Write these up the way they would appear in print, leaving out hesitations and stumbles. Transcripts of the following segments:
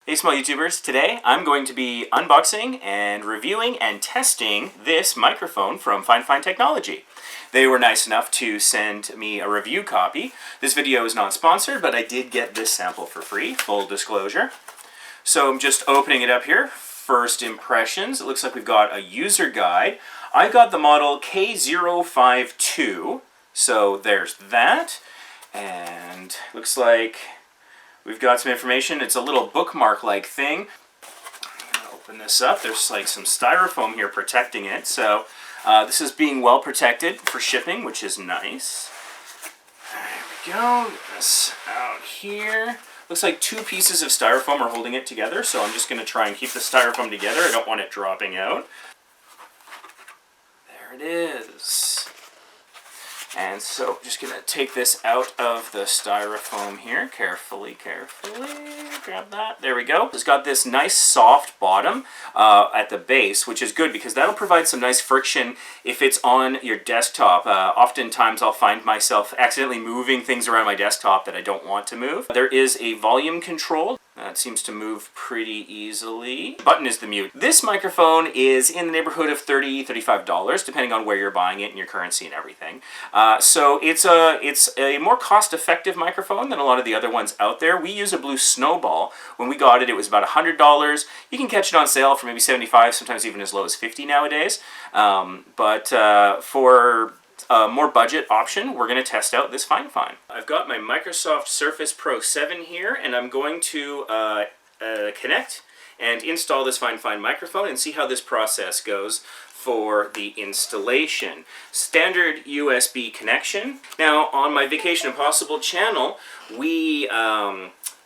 Hey small YouTubers, today I'm going to be unboxing and reviewing and testing this microphone from FIFINE Technology. They were nice enough to send me a review copy. This video is not sponsored, but I did get this sample for free, full disclosure. So I'm just opening it up here. First impressions, it looks like we've got a user guide. I got the model K052, so there's that. And looks like we've got some information. It's a little bookmark-like thing. I'm gonna open this up. There's like some styrofoam here protecting it. So this is being well protected for shipping, which is nice. There we go. Get this out here. Looks like two pieces of styrofoam are holding it together, so I'm just going to try and keep the styrofoam together. I don't want it dropping out. There it is. And so just going to take this out of the styrofoam here. Carefully. Grab that. There we go. It's got this nice soft bottom at the base, which is good because that'll provide some nice friction if it's on your desktop. Oftentimes I'll find myself accidentally moving things around my desktop that I don't want to move. There is a volume control. It seems to move pretty easily. The button is the mute. This microphone is in the neighborhood of $30, $35, depending on where you're buying it and your currency and everything. So it's a more cost-effective microphone than a lot of the other ones out there. We use a Blue Snowball. When we got it, it was about $100. You can catch it on sale for maybe $75, sometimes even as low as $50 nowadays. For a more budget option, we're going to test out this FIFINE. I've got my Microsoft Surface Pro 7 here, and I'm going to connect and install this FIFINE microphone and see how this process goes for the installation. Standard USB connection. Now, on my Vacation Impossible channel, we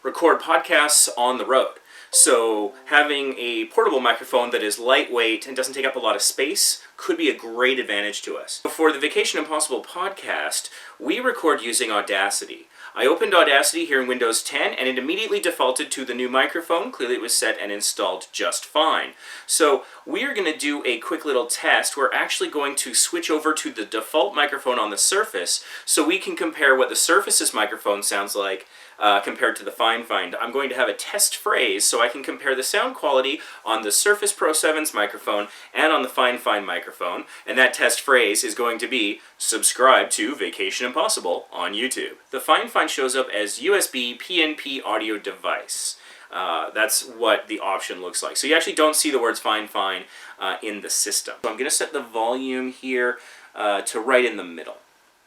record podcasts on the road. So having a portable microphone that is lightweight and doesn't take up a lot of space could be a great advantage to us. For the Vacation Impossible podcast, we record using Audacity. I opened Audacity here in Windows 10 and it immediately defaulted to the new microphone. Clearly it was set and installed just fine. So we are going to do a quick little test. We're actually going to switch over to the default microphone on the Surface so we can compare what the Surface's microphone sounds like compared to the FIFINE. I'm going to have a test phrase so I can compare the sound quality on the Surface Pro 7's microphone and on the FIFINE microphone. And that test phrase is going to be, subscribe to Vacation Impossible on YouTube. The FIFINE shows up as USB PNP audio device. That's what the option looks like. So you actually don't see the words FIFINE in the system. So I'm going to set the volume here to right in the middle.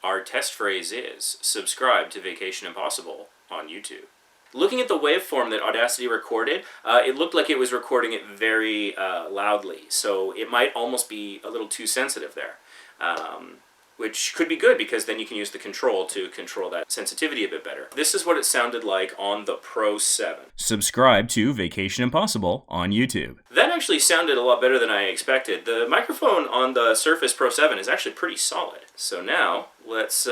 Our test phrase is, subscribe to Vacation Impossible on YouTube. Looking at the waveform that Audacity recorded, it looked like it was recording it very loudly, so it might almost be a little too sensitive there. Which could be good because then you can use the control to control that sensitivity a bit better. This is what it sounded like on the Pro 7. Subscribe to Vacation Impossible on YouTube. That actually sounded a lot better than I expected. The microphone on the Surface Pro 7 is actually pretty solid. So now, let's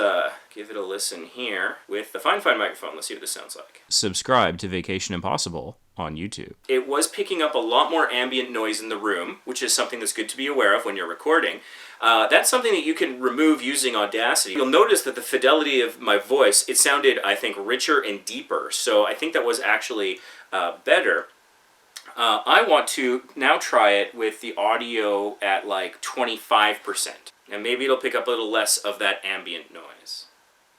give it a listen here with the FIFINE microphone. Let's see what this sounds like. Subscribe to Vacation Impossible on YouTube. It was picking up a lot more ambient noise in the room, which is something that's good to be aware of when you're recording. That's something that you can remove using Audacity. You'll notice that the fidelity of my voice, it sounded, I think, richer and deeper. So I think that was actually better. I want to now try it with the audio at like 25%. And maybe it'll pick up a little less of that ambient noise.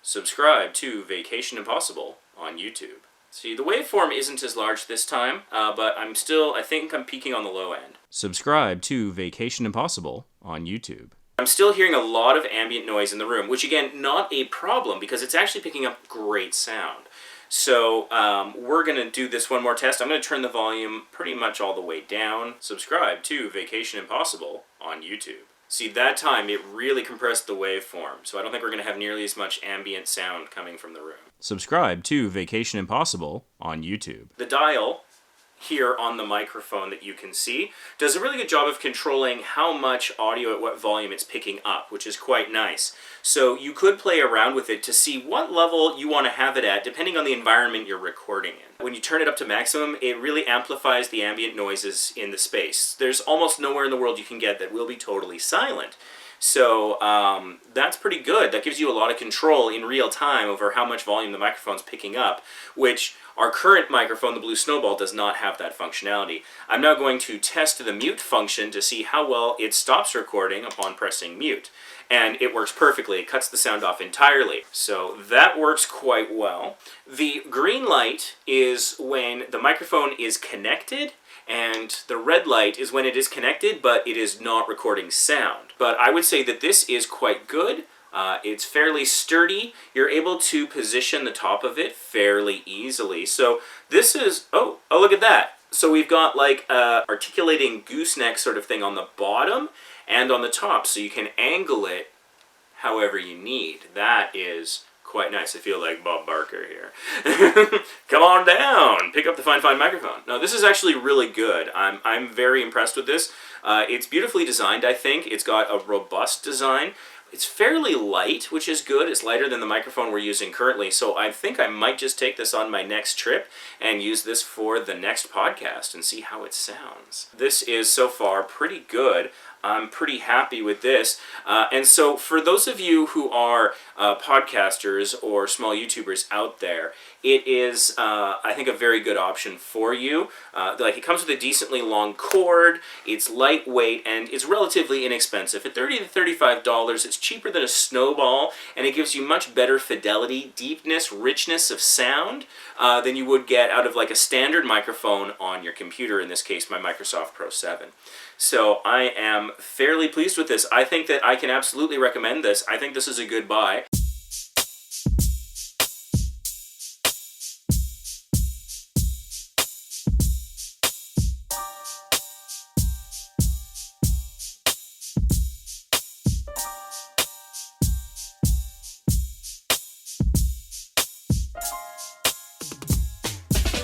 Subscribe to Vacation Impossible on YouTube. See, the waveform isn't as large this time, but I think I'm peaking on the low end. Subscribe to Vacation Impossible on YouTube. I'm still hearing a lot of ambient noise in the room, which again, not a problem because it's actually picking up great sound. So we're going to do this one more test. I'm going to turn the volume pretty much all the way down. Subscribe to Vacation Impossible on YouTube. See, that time it really compressed the waveform, so I don't think we're going to have nearly as much ambient sound coming from the room. Subscribe to Vacation Impossible on YouTube. The dial here on the microphone that you can see does a really good job of controlling how much audio at what volume it's picking up, which is quite nice. So you could play around with it to see what level you want to have it at depending on the environment you're recording in. When you turn it up to maximum, it really amplifies the ambient noises in the space. There's almost nowhere in the world you can get that will be totally silent. So that's pretty good. That gives you a lot of control in real time over how much volume the microphone's picking up, which Our current microphone, the Blue Snowball, does not have that functionality. I'm now going to test the mute function to see how well it stops recording upon pressing mute. And it works perfectly. It cuts the sound off entirely. So that works quite well. The green light is when the microphone is connected, and the red light is when it is connected, but it is not recording sound. But I would say that this is quite good. It's fairly sturdy. You're able to position the top of it fairly easily. So this is, oh look at that. So we've got like a articulating gooseneck sort of thing on the bottom and on the top, so you can angle it however you need. That is quite nice. I feel like Bob Barker here. Come on down, pick up the FIFINE microphone. No, this is actually really good. I'm very impressed with this. It's beautifully designed, I think. It's got a robust design. It's fairly light, which is good. It's lighter than the microphone we're using currently, so I think I might just take this on my next trip and use this for the next podcast and see how it sounds. This is so far pretty good. I'm pretty happy with this. And so for those of you who are podcasters or small YouTubers out there, it is, I think, a very good option for you. Like, it comes with a decently long cord, it's lightweight, and it's relatively inexpensive. At $30 to $35, it's cheaper than a Snowball, and it gives you much better fidelity, deepness, richness of sound than you would get out of like a standard microphone on your computer, in this case my Microsoft Pro 7. So I am fairly pleased with this. I think that I can absolutely recommend this. I think this is a good buy.